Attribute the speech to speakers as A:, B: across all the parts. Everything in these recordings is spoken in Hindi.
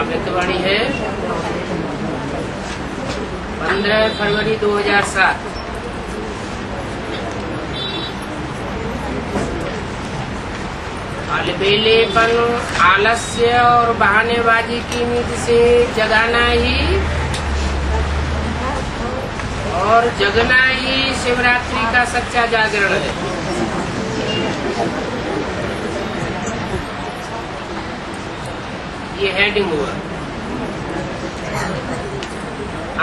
A: अमृतवाणी है 15 फरवरी 2007। अलबेलेपन, आलस्य और बहानेबाजी की नींद से जगाना ही और जगना ही शिवरात्रि का सच्चा जागरण है। ये हेडिंग हुआ।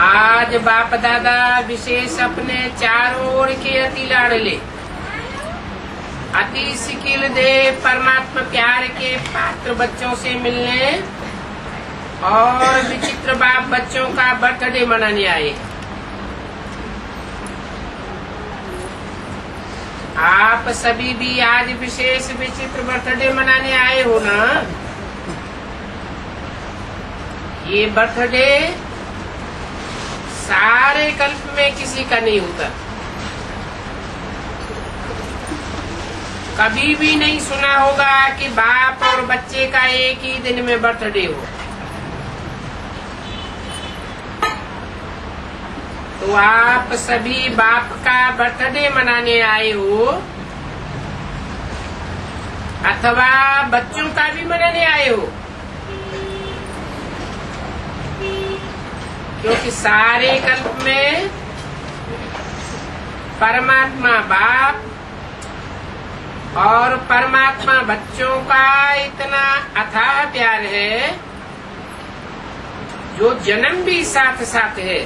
A: आज बाप दादा विशेष अपने चारों ओर के अति लाडले, अति सिकिल दे परमात्मा प्यार के पात्र बच्चों से मिलने और विचित्र बाप बच्चों का बर्थडे मनाने आए। आप सभी भी आज विशेष विचित्र बर्थडे मनाने आए हो ना। ये बर्थडे सारे कल्प में किसी का नहीं होता। कभी भी नहीं सुना होगा कि बाप और बच्चे का एक ही दिन में बर्थडे हो। तो आप सभी बाप का बर्थडे मनाने आए हो अथवा बच्चों का भी मनाने आए हो, क्योंकि सारे कल्प में परमात्मा बाप और परमात्मा बच्चों का इतना अथाह प्यार है जो जन्म भी साथ साथ है।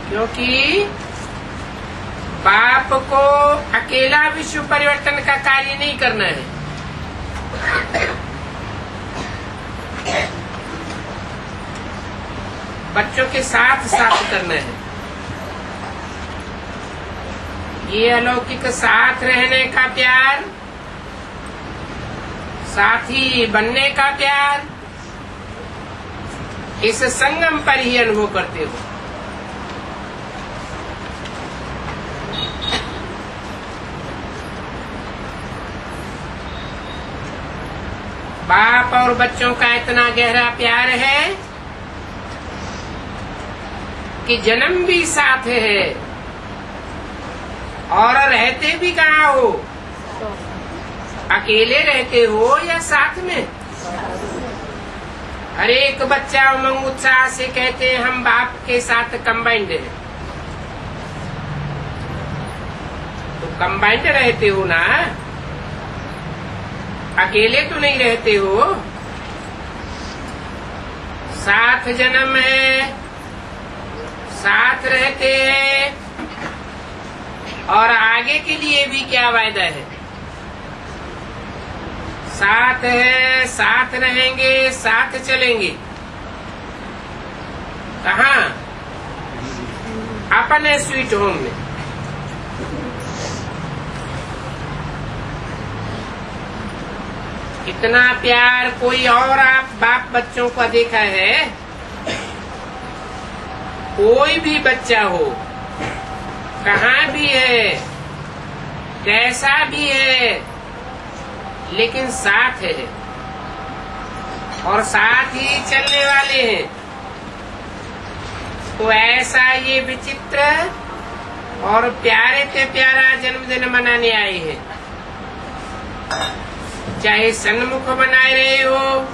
A: क्योंकि बाप को अकेला विश्व परिवर्तन का कार्य नहीं करना है, बच्चों के साथ साथ करना है। ये अलौकिक साथ रहने का प्यार, साथी बनने का प्यार, इस संगम पर ही अनुभव करते हो। बाप और बच्चों का इतना गहरा प्यार है कि जन्म भी साथ है और रहते भी कहाँ हो, अकेले रहते हो या साथ में। हर एक बच्चा उमंग उत्साह से कहते हैं हम बाप के साथ कंबाइंड है। तो कंबाइंड रहते हो ना, अकेले तो नहीं रहते हो। साथ जन्म है, साथ रहते हैं और आगे के लिए भी क्या वायदा है। साथ है, साथ रहेंगे, साथ चलेंगे। कहाँ? अपने स्वीट होम में। इतना प्यार कोई और आप बाप बच्चों को देखा है? कोई भी बच्चा हो, कहाँ भी है, कैसा भी है, लेकिन साथ है और साथ ही चलने वाले हैं। तो ऐसा ये विचित्र और प्यारे से प्यारा जन्मदिन मनाने आए हैं। चाहे सन्मुख बनाए रहे हो,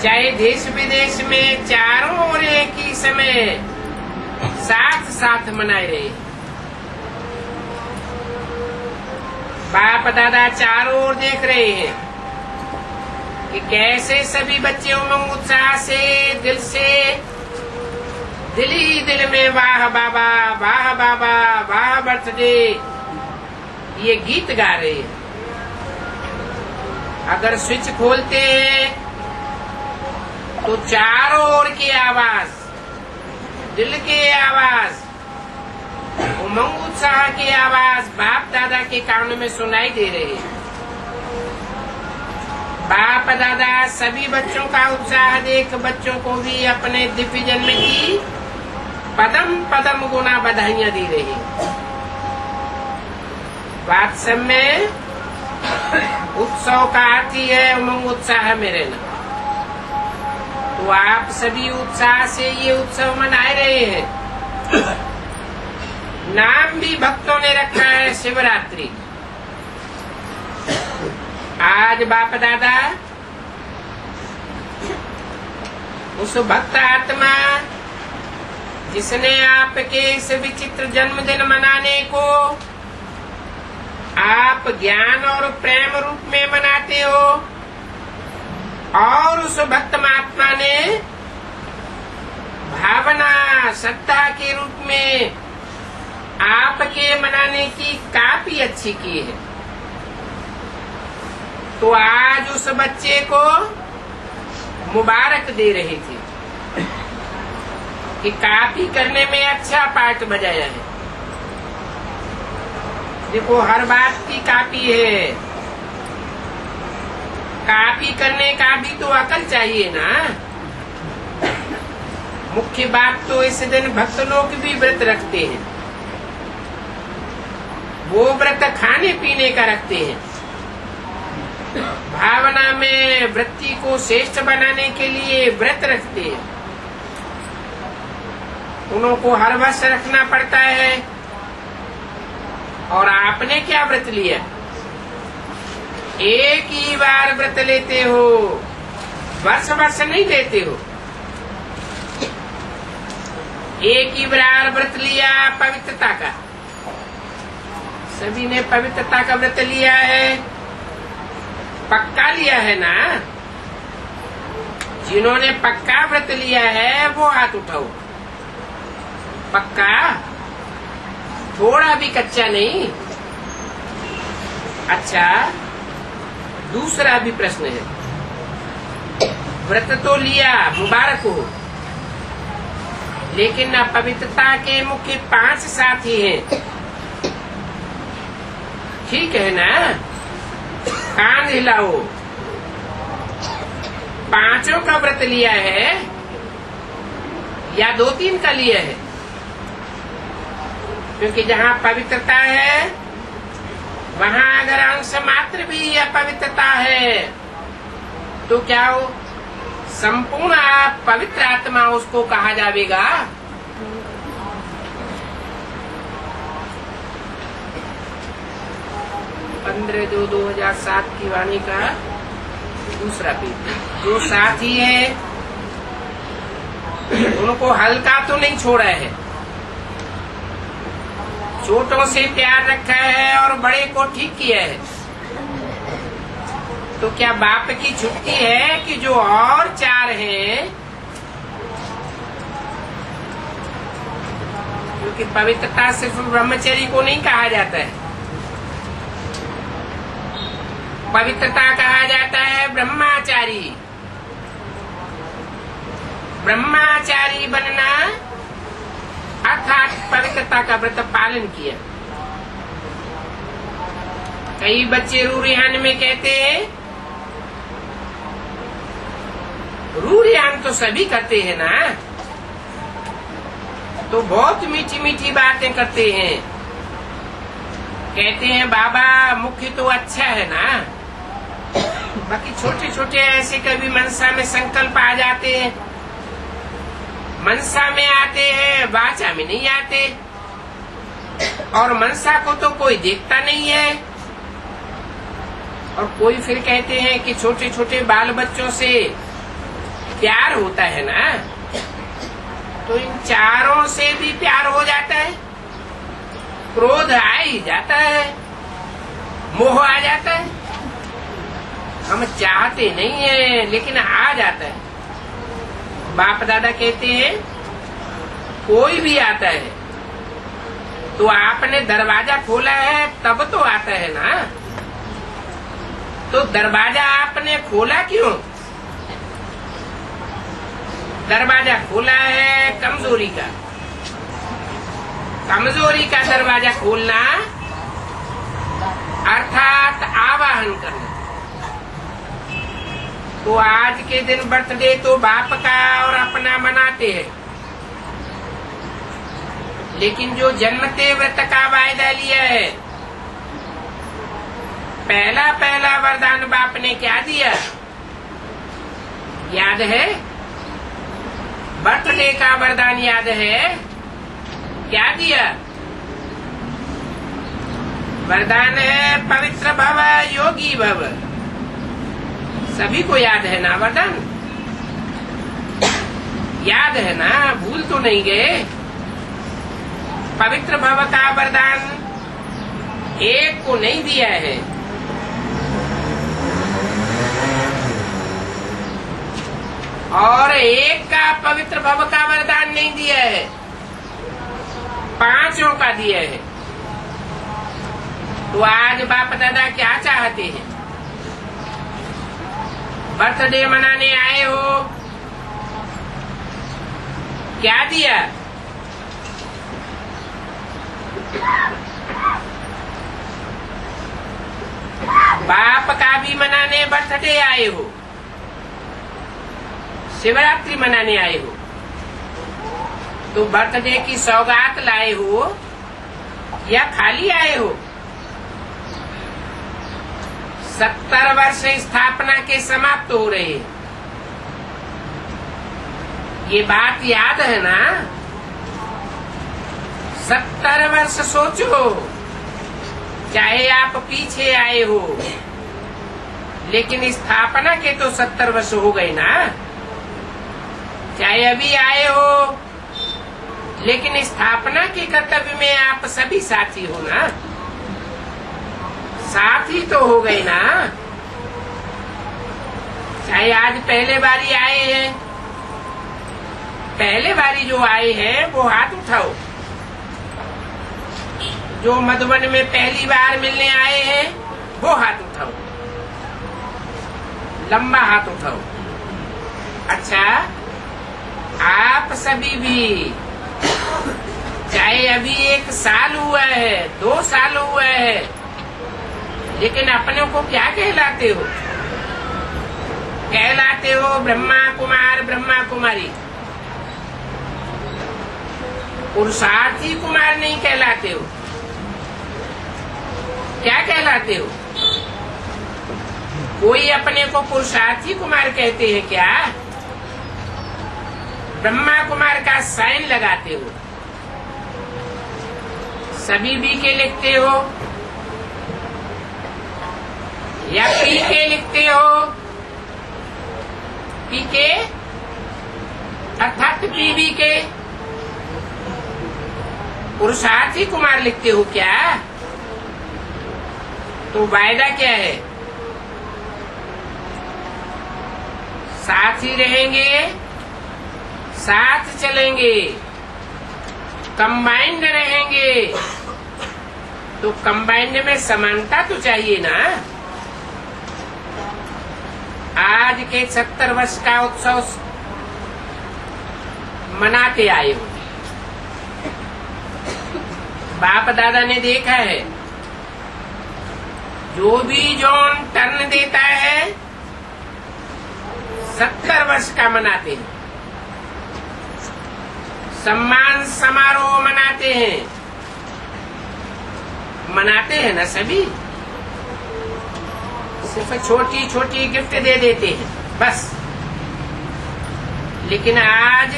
A: चाहे देश विदेश में चारों ओर एक ही समय साथ साथ मनाए रहे। बाप दादा चारों ओर देख रहे हैं कि कैसे सभी बच्चे उमंग उत्साह से दिल ही दिल में वाह बाबा, वाह बाबा, वाह बर्थडे ये गीत गा रहे हैं। अगर स्विच खोलते हैं तो चारों ओर की आवाज, दिल की आवाज, उमंग उत्साह की आवाज बाप दादा के कानों में सुनाई दे रही है। बाप दादा सभी बच्चों का उत्साह देख बच्चों को भी अपने दिव्य जन्म की पदम पदम गुना बधाइयां दी रही। वात्सल्य में उत्सव का अर्थ ही है उमंग उत्साह में रहना। तो आप सभी उत्साह से ये उत्सव मना रहे हैं। नाम भी भक्तों ने रखा है शिवरात्रि। आज बाप दादा उस भक्त आत्मा जिसने आपके इस विचित्र जन्मदिन मनाने को आप ज्ञान और प्रेम रूप में मनाते हो, और उस भक्त महात्मा ने भावना श्रद्धा के रूप में आपके मनाने की काफी अच्छी की है। तो आज उस बच्चे को मुबारक दे रहे थे कि कापी करने में अच्छा पार्ट बजाया है। देखो हर बात की कापी है, कापी करने का भी तो अकल चाहिए ना। मुख्य बात तो इस दिन भक्त लोग भी व्रत रखते हैं। वो व्रत खाने पीने का रखते हैं, भावना में वृत्ति को श्रेष्ठ बनाने के लिए व्रत रखते हैं। उनको हर वर्ष रखना पड़ता है। और आपने क्या व्रत लिया? एक ही बार व्रत लेते हो, वर्ष वर्ष नहीं लेते हो। एक ही बार व्रत लिया पवित्रता का। सभी ने पवित्रता का व्रत लिया है, पक्का लिया है ना। जिन्होंने पक्का व्रत लिया है वो हाथ उठाओ। पक्का, थोड़ा भी कच्चा नहीं। अच्छा, दूसरा भी प्रश्न है। व्रत तो लिया, मुबारक हो, लेकिन अपवित्रता के मुख्य 5 साथी हैं। ठीक है ना? कान हिलाओ। 5 का व्रत लिया है या 2-3 का लिया है? क्योंकि जहाँ पवित्रता है वहाँ अगर अंश मात्र भी अपवित्रता है तो क्या हो? संपूर्ण पवित्र आत्मा उसको कहा जाएगा। 15/2/2007 की वाणी का दूसरा पेज। जो साथी है उनको हल्का तो नहीं छोड़ा है, छोटों से प्यार रखा है और बड़े को ठीक किया है। तो क्या बाप की छुट्टी है कि जो और 4 हैं, क्योंकि पवित्रता सिर्फ ब्रह्मचर्य को नहीं कहा जाता है, पवित्रता कहा जाता है ब्रह्मचारी। ब्रह्मचारी बनना अर्थात पवित्रता का व्रत पालन किया। कई बच्चे रूरियान में कहते हैं, रूरियान तो सभी करते हैं ना, तो बहुत मीठी मीठी बातें करते हैं। कहते हैं बाबा मुख्य तो अच्छा है ना, बाकी छोटे छोटे ऐसे कभी मनसा में संकल्प आ जाते हैं, मनसा में आते हैं, वाचा में नहीं आते। और मनसा को तो कोई देखता नहीं है। और कोई फिर कहते हैं कि छोटे छोटे बाल बच्चों से प्यार होता है ना, तो इन 4 से भी प्यार हो जाता है, क्रोध आ ही जाता है, मोह आ जाता है। हम चाहते नहीं है लेकिन आ जाता है। बाप दादा कहते हैं कोई भी आता है तो आपने दरवाजा खोला है तब तो आता है ना, तो दरवाजा आपने खोला क्यों? दरवाजा खोला है कमजोरी का, कमजोरी का दरवाजा खोलना अर्थात आवाहन करना। तो आज के दिन बर्थडे तो बाप का और अपना मनाते हैं, लेकिन जो जन्मते व्रत का वायदा लिया है, पहला वरदान बाप ने क्या दिया, याद है? बर्थडे का वरदान याद है? क्या दिया? वरदान है पवित्र भव योगी भव। सभी को याद है ना वरदान? याद है ना? भूल तो नहीं गए? पवित्र भव का वरदान एक को नहीं दिया है, और एक का पवित्र भव का वरदान नहीं दिया है, 5 का दिया है। तो आज बाप दादा क्या चाहते हैं? बर्थडे मनाने आए हो, क्या दिया? बाप का भी मनाने बर्थडे आए हो, शिवरात्रि मनाने आए हो, तो बर्थडे की सौगात लाए हो या खाली आए हो? 70 वर्ष स्थापना के समाप्त हो रहे हैं, ये बात याद है ना? 70 वर्ष सोचो, चाहे आप पीछे आए हो, लेकिन स्थापना के तो 70 वर्ष हो गए ना। चाहे अभी आए हो, लेकिन स्थापना के कर्तव्य में आप सभी साथी हो ना, साथी तो हो गए ना। चाहे आज पहले बारी आए हैं, पहले बारी जो आए हैं वो हाथ उठाओ। जो मधुबन में पहली बार मिलने आए हैं वो हाथ उठाओ, लंबा हाथ उठाओ। अच्छा, आप सभी भी, चाहे अभी 1 साल हुआ है, 2 साल हुआ है, लेकिन अपने को क्या कहलाते हो? कहलाते हो ब्रह्मा कुमार ब्रह्मा कुमारी, पुरुषार्थी कुमार नहीं कहलाते हो। क्या कहलाते हो? कोई अपने को पुरुषार्थी कुमार कहते हैं क्या? ब्रह्मा कुमार का साइन लगाते हो, सभी बी के लिखते हो या पी के लिखते हो? पी के अर्थात पीबी के पुरुषार्थी कुमार लिखते हो क्या? तो वायदा क्या है? साथ ही रहेंगे, साथ चलेंगे, कंबाइंड रहेंगे। तो कंबाइंड में समानता तो चाहिए ना। आज के 70 वर्ष का उत्सव मनाते आए हो, बाप दादा ने देखा है, जो भी जॉन टर्न देता है 70 वर्ष का मनाते हैं, सम्मान समारोह मनाते हैं, मनाते हैं ना सभी। सिर्फ छोटी छोटी गिफ्ट दे देते हैं बस। लेकिन आज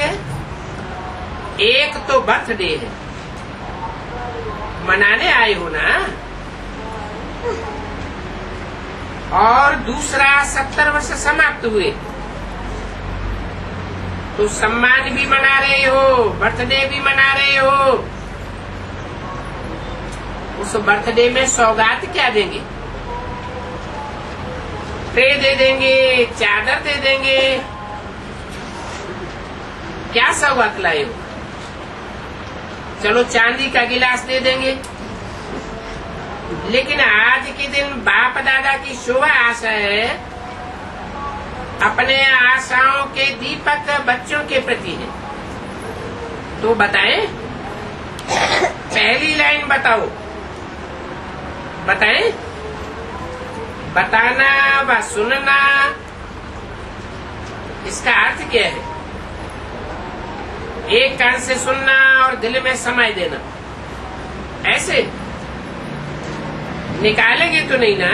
A: एक तो बर्थडे है, मनाने आए हो ना, और दूसरा 70 वर्ष समाप्त हुए, तो सम्मान भी मना रहे हो, बर्थडे भी मना रहे हो। उस बर्थडे में सौगात क्या देंगे? ट्रे दे देंगे, चादर दे देंगे, क्या सौगात लाए हो? चलो चांदी का गिलास दे देंगे। लेकिन आज के दिन बाप दादा की शुभ आशा है, अपने आशाओं के दीपक बच्चों के प्रति है। तो बताएं, पहली लाइन बताओ, बताएं। बताना व सुनना, इसका अर्थ क्या है? एक कान से सुनना और दिल में समाये देना, ऐसे निकालेंगे तो नहीं ना।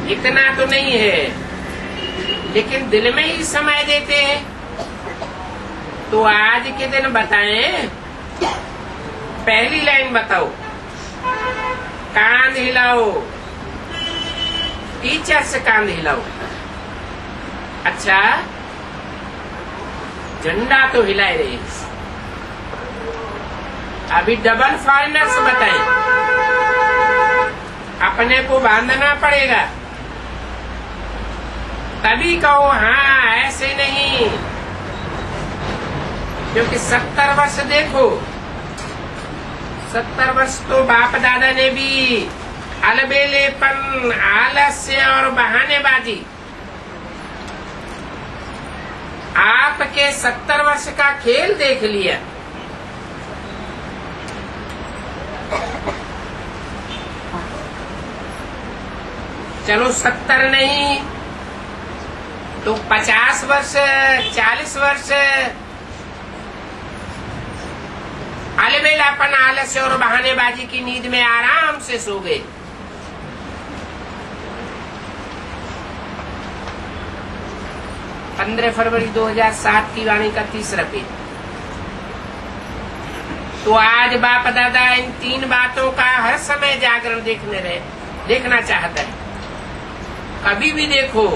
A: इतना तो नहीं है, लेकिन दिल में ही समय देते हैं। तो आज के दिन बताएं, पहली लाइन बताओ, कांध हिलाओ, टीचर से कांध हिलाओ। अच्छा, झंडा तो हिलाए रहे, अभी डबल फॉरेनर्स बताएं, अपने को बांधना पड़ेगा तभी कहो हाँ, ऐसे नहीं। क्योंकि 70 वर्ष देखो, 70 वर्ष तो बाप दादा ने भी अलबेलेपन, आलस्य और बहानेबाजी, आपके 70 वर्ष का खेल देख लिया। चलो 70 नहीं तो 50 वर्ष, 40 वर्ष अलबेलापन, आलस्य और बहानेबाजी की नींद में आराम से सो गए। फरवरी 2007 की वाणी का 3रा पेज। तो आज बाप दादा इन 3 बातों का हर समय जागरण देखना चाहता है। कभी भी देखो,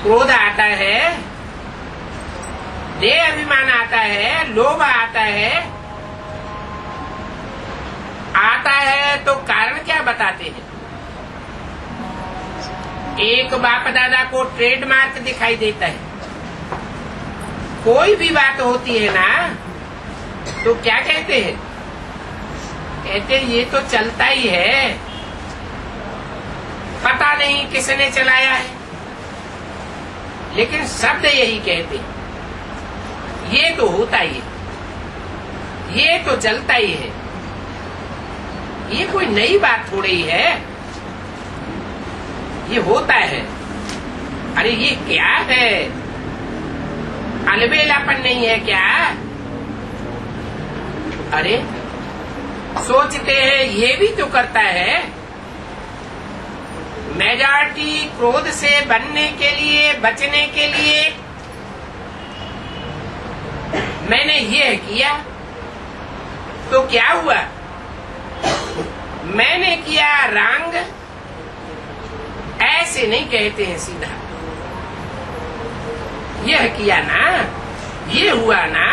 A: क्रोध आता है, देह अभिमान आता है, लोभ आता है तो कारण क्या बताते हैं। एक बाप दादा को ट्रेडमार्क दिखाई देता है, कोई भी बात होती है ना तो क्या कहते हैं, कहते ये तो चलता ही है, पता नहीं किसने चलाया है, लेकिन शब्द यही कहते हैं, ये तो होता ही है, ये तो चलता ही है, ये कोई नई बात थोड़ी है, ये होता है। अरे ये क्या है, अलबेलापन नहीं है क्या? अरे सोचते हैं ये भी तो करता है। मेजॉरिटी क्रोध से बनने के लिए, बचने के लिए मैंने ये किया तो क्या हुआ, मैंने किया रंग, ऐसे नहीं कहते हैं सीधा, यह किया ना, ये हुआ ना,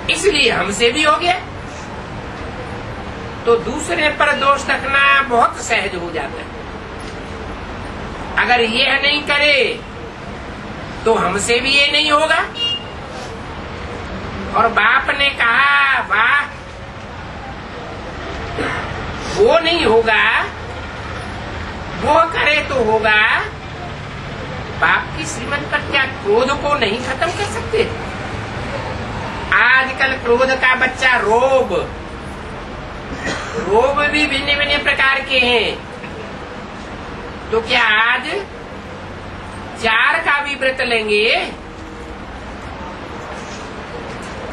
A: इसलिए हमसे भी हो गया। तो दूसरे पर दोष रखना बहुत सहज हो जाता है। अगर यह नहीं करे तो हमसे भी ये नहीं होगा। और बाप ने कहा वाह, वो नहीं होगा, वो करे तो होगा। बाप की श्रीमत पर क्या क्रोध को नहीं खत्म कर सकते? आजकल क्रोध का बच्चा रोब भी भिन्न भिन्न प्रकार के हैं। तो क्या आज 4 का भी व्रत लेंगे?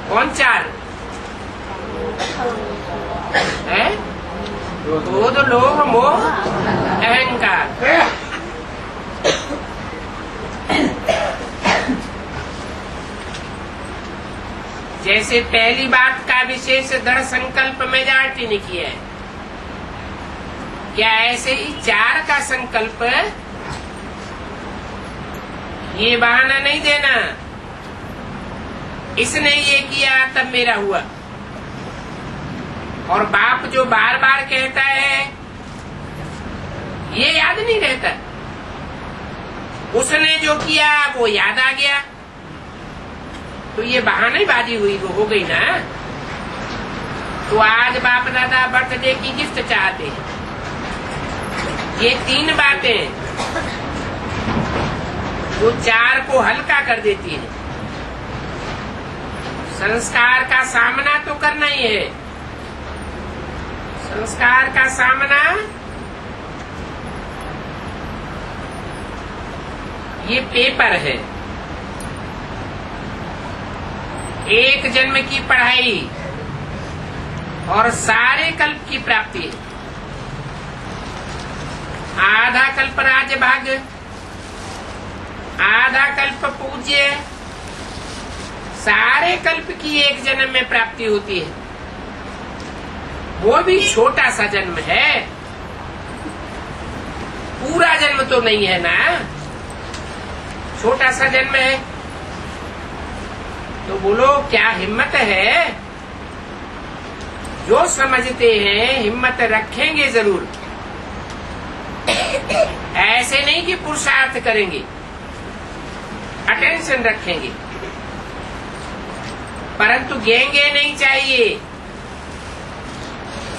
A: कौन 4 है? क्रोध, लोभ, मोह, अहंकार। जैसे पहली बात का विशेष दृढ़ संकल्प मेजॉरिटी ने किया है, क्या ऐसे ही 4 का संकल्प? ये बहाना नहीं देना, इसने ये किया तब मेरा हुआ। और बाप जो बार बार कहता है ये याद नहीं रहता, उसने जो किया वो याद आ गया, तो ये बहानेबाजी हुई, वो हो गई ना। तो आज बाप दादा बर्थडे की गिफ्ट चाहते हैं। ये 3 बातें जो 4 को हल्का कर देती है। संस्कार का सामना तो करना ही है। संस्कार का सामना ये पेपर है, एक जन्म की पढ़ाई और सारे कल्प की प्राप्ति। राजभाग, आधा कल्प पूज्य, सारे कल्प की एक जन्म में प्राप्ति होती है। वो भी छोटा सा जन्म है, पूरा जन्म तो नहीं है ना, छोटा सा जन्म है। तो बोलो क्या हिम्मत है? जो समझते हैं हिम्मत रखेंगे जरूर, ऐसे नहीं कि पुरुषार्थ करेंगे, अटेंशन रखेंगे, परंतु गेंगे नहीं चाहिए।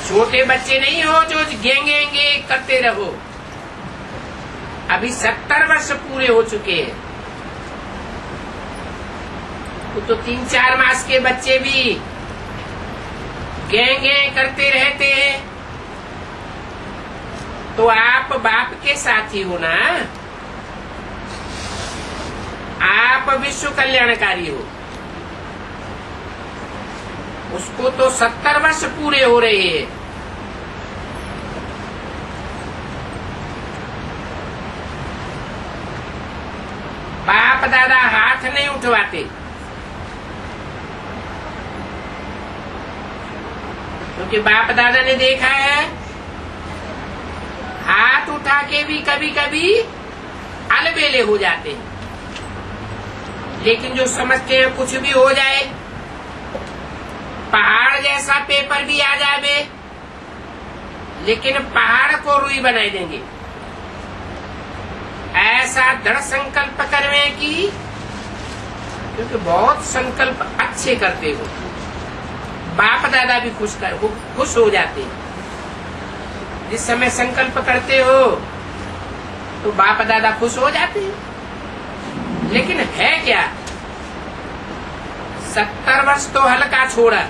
A: छोटे बच्चे नहीं हो जो गेंगे करते रहो। अभी 70 वर्ष पूरे हो चुके हैं, तो 3-4 मास के बच्चे भी गेंगे करते रहते हैं। तो आप बाप के साथी हो ना, आप विश्व कल्याणकारी हो। उसको तो 70 वर्ष पूरे हो रहे हैं। बाप दादा हाथ नहीं उठवाते, क्योंकि बाप दादा ने देखा है हाथ उठा के भी कभी कभी अलबेले हो जाते हैं। लेकिन जो समझते हैं कुछ भी हो जाए, पहाड़ जैसा पेपर भी आ जाए, लेकिन पहाड़ को रुई बनाई देंगे। ऐसा दृढ़ संकल्प करने की, क्योंकि बहुत संकल्प अच्छे करते हो, बाप दादा भी खुश हो जाते हैं। जिस समय संकल्प करते हो तो बाप दादा खुश हो जाते हैं। लेकिन है क्या, 70 वर्ष तो हल्का छोड़ा,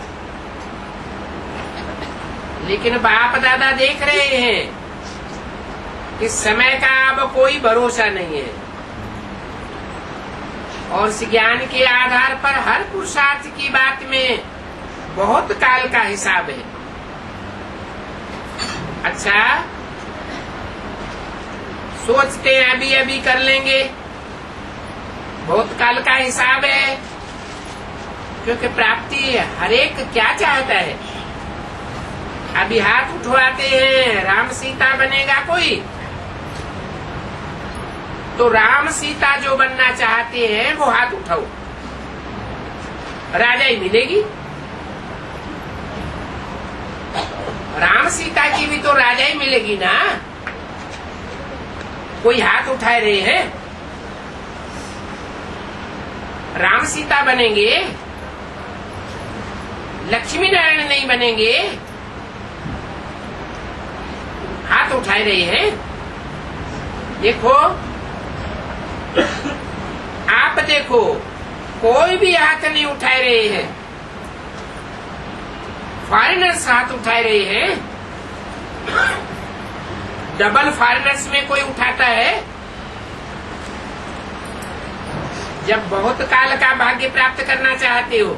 A: लेकिन बाप दादा देख रहे हैं कि समय का अब कोई भरोसा नहीं है, और इस ज्ञान के आधार पर हर पुरुषार्थ की बात में बहुत काल का हिसाब है। अच्छा, सोचते हैं अभी अभी कर लेंगे, बहुत काल का हिसाब है, क्योंकि प्राप्ति हर एक क्या चाहता है। अभी हाथ उठवाते हैं राम सीता बनेगा कोई, तो राम सीता जो बनना चाहते हैं वो हाथ उठाओ, राजा ही मिलेगी। राम सीता की भी तो राजा ही मिलेगी ना। कोई हाथ उठाए रहे हैं, राम सीता बनेंगे, लक्ष्मी नारायण नहीं बनेंगे। हाथ उठाए रहे हैं। देखो, आप देखो, कोई भी हाथ नहीं उठाए रहे हैं, फॉरेनर्स हाथ उठाए रहे हैं। डबल फॉरेनर्स में कोई उठाता है? जब बहुत काल का भाग्य प्राप्त करना चाहते हो,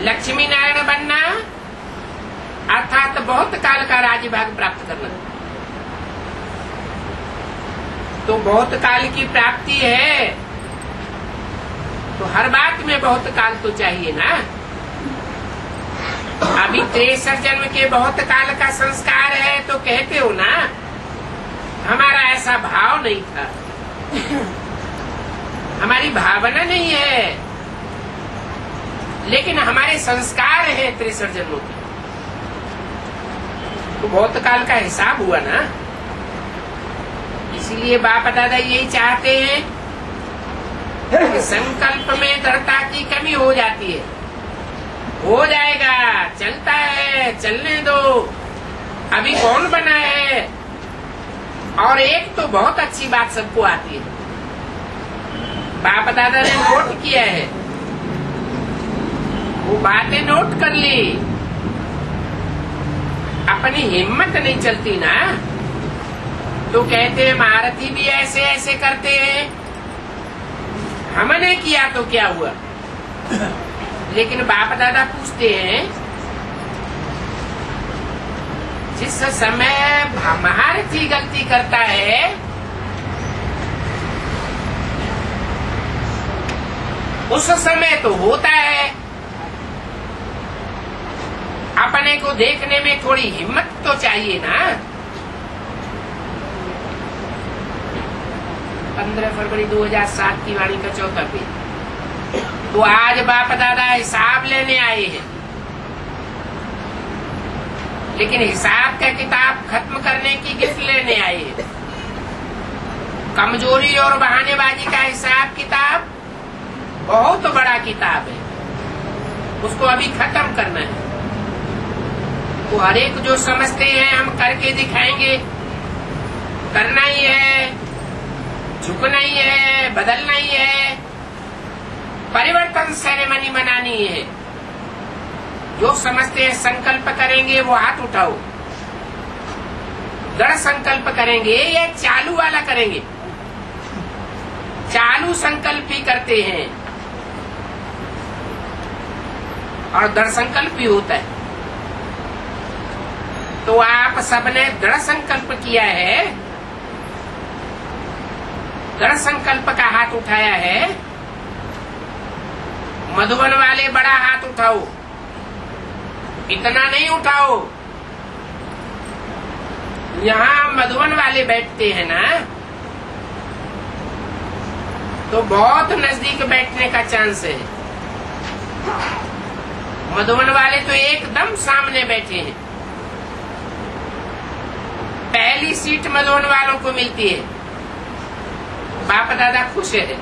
A: लक्ष्मी नारायण बनना अर्थात बहुत काल का राजभाग प्राप्त करना, तो बहुत काल की प्राप्ति है, तो हर बात में बहुत काल तो चाहिए ना। अभी 63 जन्म के बहुत काल का संस्कार है, तो कहते हो ना हमारा ऐसा भाव नहीं था, हमारी भावना नहीं है, लेकिन हमारे संस्कार हैं 63 जन्मों के, तो बहुत काल का हिसाब हुआ ना। इसीलिए बाप दादा यही चाहते हैं कि संकल्प में दृढ़ता की कमी हो जाती है। हो जाएगा, चलता है, चलने दो, अभी कौन बना है। और एक तो बहुत अच्छी बात सबको आती है, बाप दादा ने नोट किया है, वो बातें नोट कर ली, अपनी हिम्मत नहीं चलती ना, तो कहते हैं महारथी भी ऐसे ऐसे करते हैं, हमने किया तो क्या हुआ। लेकिन बाप दादा पूछते हैं, जिस समय महारथी गलती करता है उस समय तो होता है, अपने को देखने में थोड़ी हिम्मत तो चाहिए ना। 15 फरवरी 2007 की वाणी का 4था पेज। तो आज बाप दादा हिसाब लेने आए हैं, लेकिन हिसाब का किताब खत्म करने की गिफ्ट लेने आए हैं। कमजोरी और बहानेबाजी का हिसाब किताब बहुत बड़ा किताब है, उसको अभी खत्म करना है। तो हर एक जो समझते हैं हम करके दिखाएंगे, करना ही है, झुकना ही है, बदलना ही है, परिवर्तन सेरेमनी मनानी है। जो समझते हैं संकल्प करेंगे वो हाथ उठाओ। दृढ़ संकल्प करेंगे या चालू वाला करेंगे? चालू संकल्प भी करते हैं और दृढ़ संकल्प भी होता है। तो आप सबने दृढ़ संकल्प किया है, दृढ़ संकल्प का हाथ उठाया है। मधुबन वाले बड़ा हाथ उठाओ, इतना नहीं उठाओ। यहाँ मधुबन वाले बैठते हैं ना, तो बहुत नजदीक बैठने का चांस है। मधुबन वाले तो एकदम सामने बैठे हैं। पहली सीट मधुबन वालों को मिलती है, बाप दादा खुश है।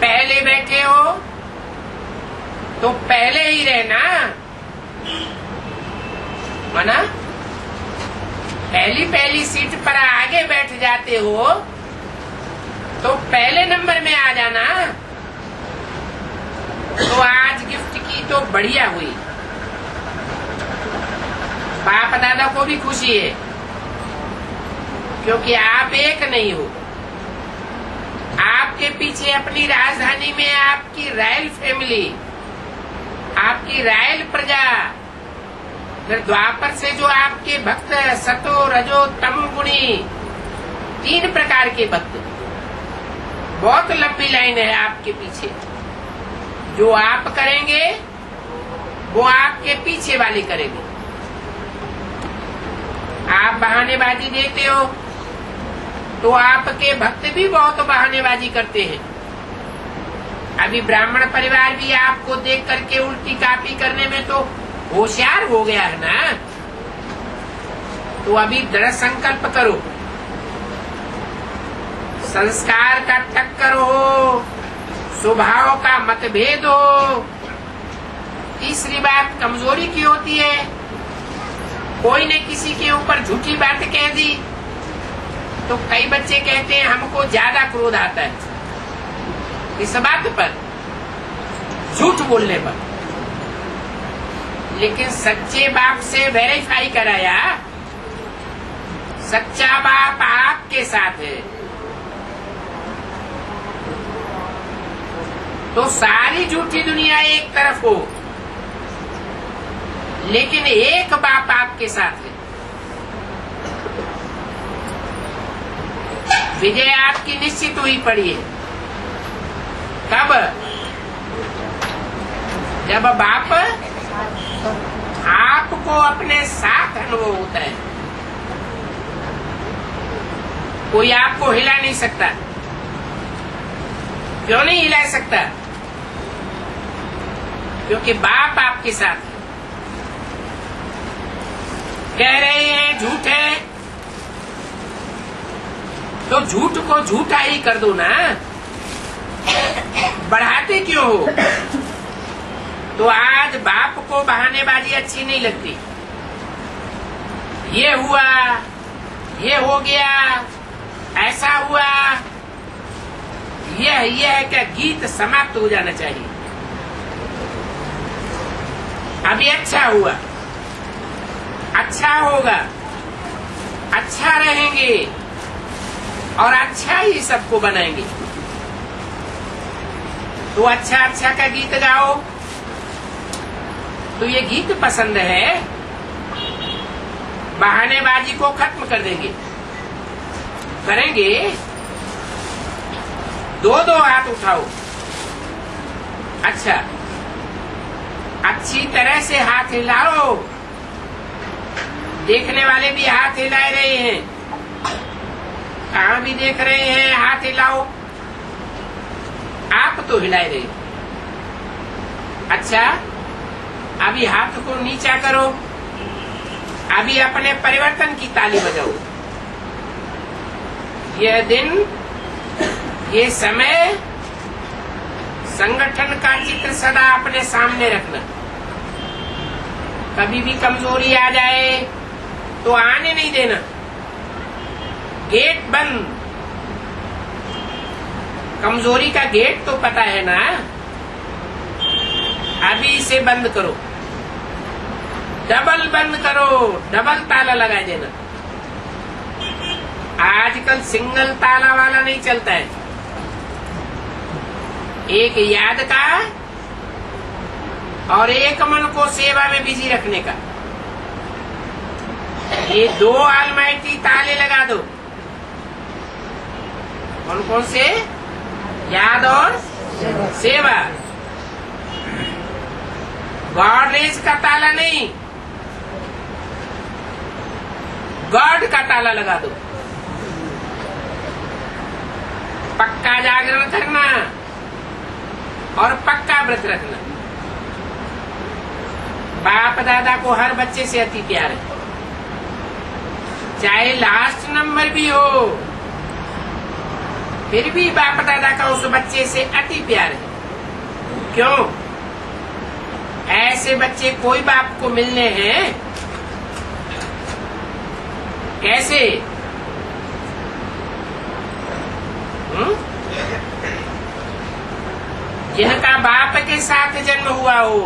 A: पहले बैठे हो तो पहले ही रहना, माना पहली सीट पर आगे बैठ जाते हो तो पहले नंबर में आ जाना। तो आज गिफ्ट की तो बढ़िया हुई, बाप दादा को भी खुशी है, क्योंकि आप एक नहीं हो। आपके पीछे अपनी राजधानी में आपकी रॉयल फैमिली, आपकी रॉयल प्रजा, फिर द्वापर से जो आपके भक्त सतो रजो तमो गुणी, 3 प्रकार के भक्त, बहुत लंबी लाइन है आपके पीछे। जो आप करेंगे वो आपके पीछे वाले करेंगे। आप बहानेबाजी देते हो तो आपके भक्त भी बहुत बहानेबाजी करते हैं। अभी ब्राह्मण परिवार भी आपको देख करके उल्टी कॉपी करने में तो होशियार हो गया है ना। तो अभी दृढ़ संकल्प करो, संस्कार का टक्कर हो, स्वभाव का मतभेद हो। तीसरी बात कमजोरी की होती है, कोई ने किसी के ऊपर झूठी बात कह दी तो कई बच्चे कहते हैं हमको ज्यादा क्रोध आता है इस बात पर, झूठ बोलने पर। लेकिन सच्चे बाप से वेरीफाई कराया, सच्चा बाप आपके साथ है तो सारी झूठी दुनिया एक तरफ हो, लेकिन एक बाप आपके साथ है। विजय आपकी निश्चित हुई पड़ी है। कब? जब बाप आपको अपने साथ अनुभव होता है। कोई आपको हिला नहीं सकता। क्यों नहीं हिला सकता? क्योंकि बाप आपके साथ है। कह रहे हैं झूठ है तो झूठ को झूठा ही कर दो ना, बढ़ाते क्यों हो? तो आज बाप को बहानेबाजी अच्छी नहीं लगती। ये हुआ, ये हो गया, ऐसा हुआ, यह है क्या गीत समाप्त हो जाना चाहिए। अभी अच्छा हुआ, अच्छा होगा, अच्छा रहेंगे और अच्छा ही सबको बनाएंगे। तो अच्छा अच्छा का गीत गाओ। तो ये गीत पसंद है बहानेबाजी को खत्म कर देंगे। करेंगे? दो दो हाथ उठाओ। अच्छा, अच्छी तरह से हाथ हिलाओ। देखने वाले भी हाथ हिला रहे हैं। कहाँ भी देख रहे हैं हाथ हिलाओ। आप तो हिला रहे। अच्छा, अभी हाथ को नीचा करो। अभी अपने परिवर्तन की ताली बजाओ। यह दिन, ये समय, संगठन का चित्र सदा अपने सामने रखना। कभी भी कमजोरी आ जाए तो आने नहीं देना। गेट बंद। कमजोरी का गेट तो पता है ना, अभी इसे बंद करो। डबल बंद करो, डबल ताला लगा देना। आजकल सिंगल ताला वाला नहीं चलता है। एक याद का और एक मन को सेवा में बिजी रखने का। ये दो ऑलमाइटी ताले लगा दो। कौन कौन से? याद और सेवा। गॉडरेज का ताला नहीं, गॉड का ताला लगा दो। पक्का जागरण करना और पक्का व्रत रखना। बाप दादा को हर बच्चे से अति प्यार है, चाहे लास्ट नंबर भी हो, फिर भी बाप दादा का उस बच्चे से अति प्यार है। क्यों? ऐसे बच्चे कोई बाप को मिलने हैं? कैसे? जिनका बाप के साथ जन्म हुआ हो,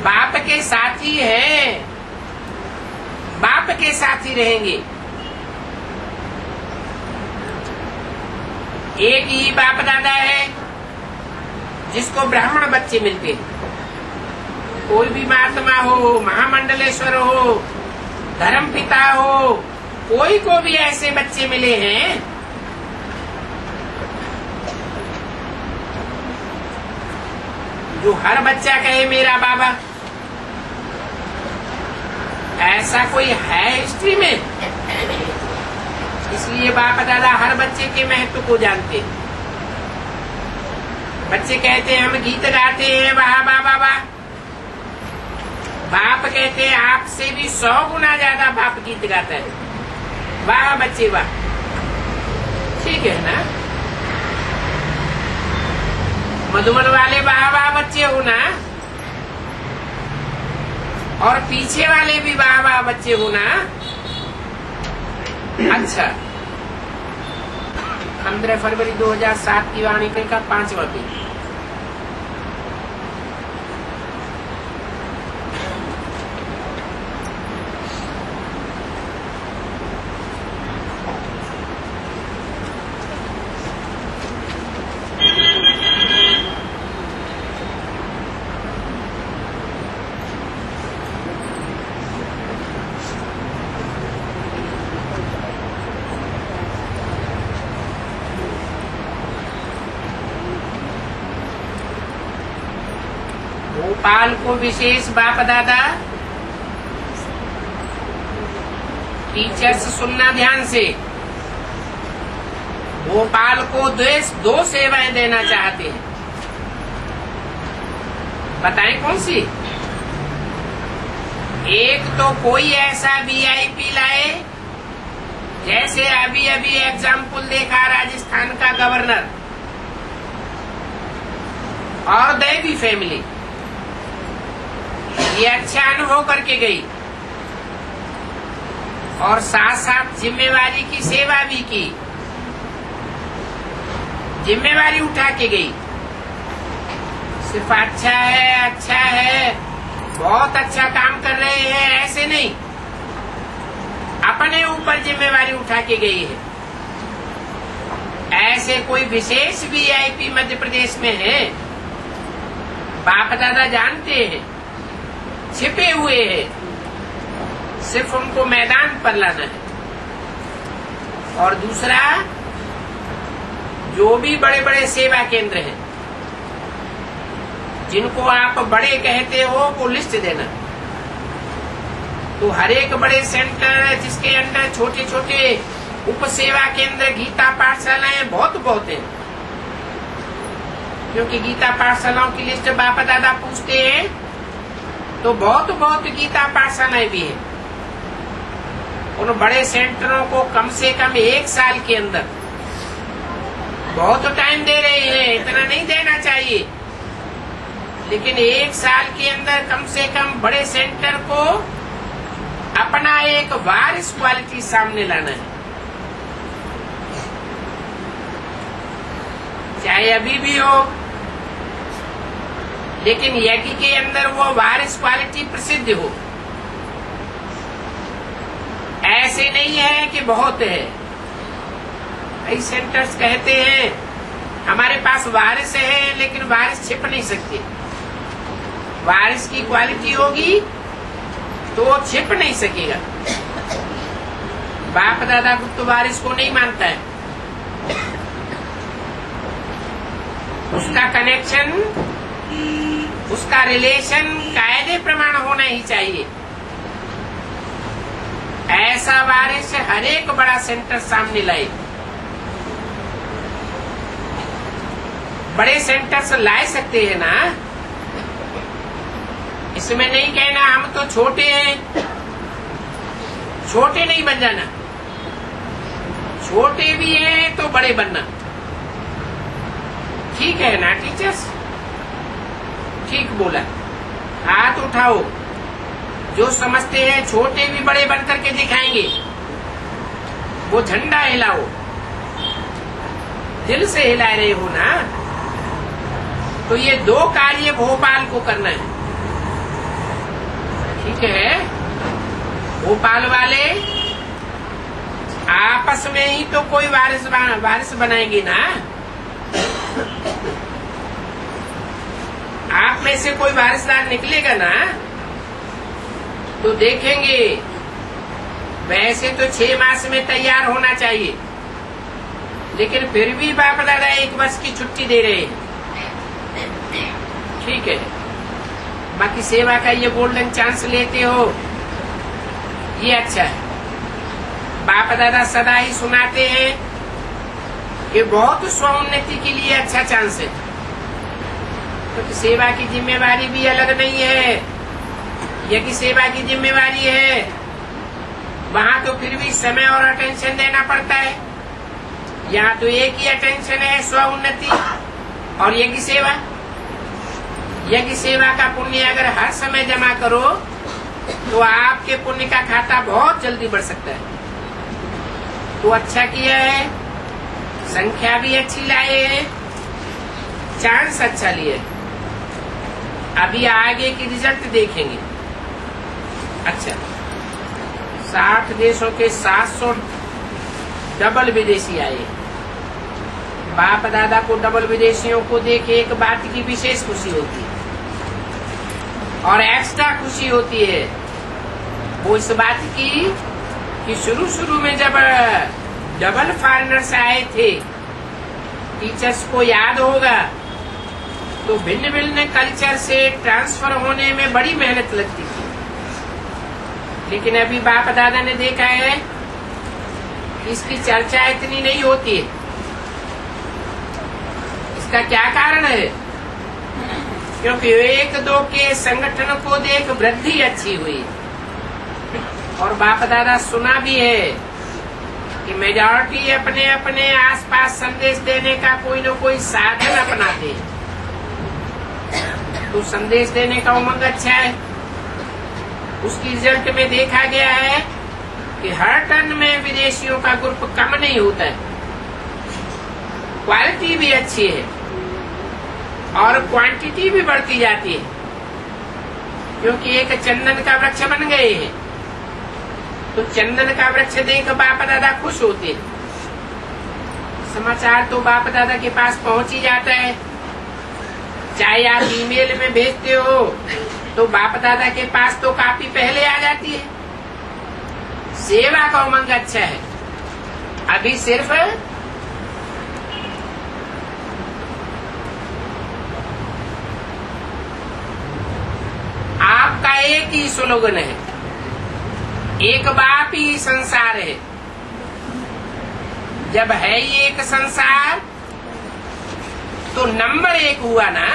A: बाप के साथी हैं, बाप के साथ ही रहेंगे। एक ही बाप दादा है जिसको ब्राह्मण बच्चे मिलते हैं। कोई भी महात्मा हो, महामंडलेश्वर हो, धर्म पिता हो, कोई को भी ऐसे बच्चे मिले हैं। जो हर बच्चा कहे मेरा बाबा। ऐसा कोई है हिस्ट्री में? इसलिए बाप दादा हर बच्चे के महत्व को जानते हैं। बच्चे कहते हैं हम गीत गाते हैं, वाह वाह वाह वाह। बाप कहते हैं आपसे भी 100 गुना ज्यादा बाप गीत गाता है। वाह बच्चे वाह। ठीक है ना? मधुबन वाले वाह वाह बच्चे हो ना, और पीछे वाले भी वाह वाह बच्चे हो ना। अच्छा, 15 फरवरी 2007 की वाणी का 5वां पेज। भोपाल को विशेष बाप दादा टीचर्स सुनना ध्यान से। भोपाल को दो सेवाएं देना चाहते हैं। बताएं कौन सी? एक तो कोई ऐसा वीआईपी लाए, जैसे अभी अभी एग्जाम्पल देखा राजस्थान का गवर्नर, और दैवी फैमिली। ये अच्छा अनुभव करके गई और साथ साथ जिम्मेवारी की सेवा भी की। जिम्मेवारी उठा के गई। सिर्फ अच्छा है, बहुत अच्छा काम कर रहे हैं, ऐसे नहीं, अपने ऊपर जिम्मेवारी उठा के गई है। ऐसे कोई विशेष वीआईपी मध्य प्रदेश में है? बाप दादा जानते हैं, छिपे हुए हैं। सिर्फ उनको मैदान पर लाना है। और दूसरा, जो भी बड़े बड़े सेवा केंद्र हैं जिनको आप बड़े कहते हो, वो लिस्ट देना। तो हर एक बड़े सेंटर जिसके अंदर छोटे छोटे उप सेवा केंद्र, गीता पाठशालाएं बहुत हैं, क्योंकि गीता पाठशालाओं की लिस्ट बाप दादा पूछते हैं, तो बहुत गीता पाठशालाएं भी हैं। उन बड़े सेंटरों को कम से कम 1 साल के अंदर, बहुत टाइम दे रहे हैं, इतना नहीं देना चाहिए, लेकिन 1 साल के अंदर कम से कम बड़े सेंटर को अपना एक वारिस क्वालिटी सामने लाना है। चाहे अभी भी हो, लेकिन यज्ञ के अंदर वो वारिस क्वालिटी प्रसिद्ध हो। ऐसे नहीं है कि बहुत है। कई सेंटर्स कहते हैं हमारे पास वारिस है, लेकिन वारिस छिप नहीं सकते। वारिस की क्वालिटी होगी तो वो छिप नहीं सकेगा। बाप दादा गुप्त वारिस को नहीं मानता है। उसका कनेक्शन, उसका रिलेशन कायदे प्रमाण होना ही चाहिए। ऐसा वारिस हर एक बड़ा सेंटर सामने लाए। बड़े सेंटर्स ला सकते हैं ना, इसमें नहीं कहना हम तो छोटे हैं। छोटे नहीं बन जाना, छोटे भी हैं तो बड़े बनना। ठीक है ना टीचर्स? ठीक बोला। हाथ उठाओ जो समझते हैं छोटे भी बड़े बन करके दिखाएंगे, वो झंडा हिलाओ। दिल से हिला रहे हो ना? तो ये 2 कार्य भोपाल को करना है। ठीक है? भोपाल वाले आपस में ही तो कोई वारिस बनाएंगे ना। आप में से कोई वारिसदार निकलेगा ना, तो देखेंगे। वैसे तो 6 मास में तैयार होना चाहिए, लेकिन फिर भी बाप दादा 1 वर्ष की छुट्टी दे रहे हैं। ठीक है, बाकी सेवा का ये गोल्डन चांस लेते हो, ये अच्छा है। बाप दादा सदा ही सुनाते हैं कि बहुत स्वोन्नति के लिए अच्छा चांस है, क्योंकि तो सेवा की जिम्मेवारी भी अलग नहीं है। यज्ञ सेवा की जिम्मेवारी है, वहां तो फिर भी समय और अटेंशन देना पड़ता है। यहाँ तो एक ही अटेंशन है, स्वोन्नति और यज्ञ सेवा। यज्ञ सेवा का पुण्य अगर हर समय जमा करो तो आपके पुण्य का खाता बहुत जल्दी बढ़ सकता है। तो अच्छा किया है, संख्या भी अच्छी लाए है, चांस अच्छा लिए। अभी आगे की रिजल्ट देखेंगे। अच्छा, 60 देशों के 700 डबल विदेशी आए। बाप दादा को डबल विदेशियों को देख एक बात की विशेष खुशी होती है, और एक्स्ट्रा खुशी होती है वो इस बात की कि शुरू में जब डबल फॉरेनर्स आए थे, टीचर्स को याद होगा, तो भिन्न भिन्न कल्चर से ट्रांसफर होने में बड़ी मेहनत लगती थी। लेकिन अभी बाप दादा ने देखा है कि इसकी चर्चा इतनी नहीं होती है। इसका क्या कारण है? क्योंकि 1-2 के संगठन को देख वृद्धि अच्छी हुई, और बाप दादा सुना भी है कि मेजॉरिटी अपने अपने आसपास संदेश देने का कोई न कोई साधन अपनाते हैं। तो संदेश देने का उमंग अच्छा है। उसकी रिजल्ट में देखा गया है कि हर टन में विदेशियों का ग्रुप कम नहीं होता है। क्वालिटी भी अच्छी है और क्वांटिटी भी बढ़ती जाती है, क्योंकि एक चंदन का वृक्ष बन गए हैं। तो चंदन का वृक्ष देख बाप दादा खुश होते हैं। समाचार तो बाप दादा के पास पहुंच ही जाता है। चाहे आप ईमेल में भेजते हो तो बाप दादा के पास तो कापी पहले आ जाती है। सेवा का उमंग अच्छा है। अभी सिर्फ आपका एक ही स्लोगन है, एक बाप ही संसार है। जब है ही एक संसार तो नंबर एक हुआ ना।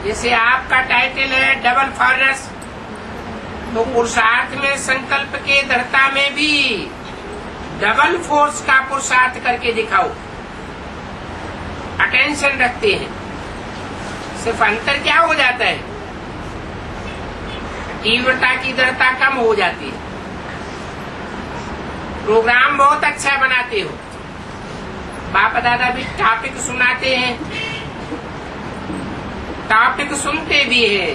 A: जैसे आपका टाइटल है डबल फॉरनेस, तो पुरुषार्थ में संकल्प के दृढ़ता में भी डबल फोर्स का पुरुषार्थ करके दिखाओ। अटेंशन रखते हैं, सिर्फ अंतर क्या हो जाता है, तीव्रता की दृढ़ता कम हो जाती है। प्रोग्राम बहुत अच्छा बनाते हो, बाप दादा भी टॉपिक सुनाते हैं, टॉपिक सुनते भी है,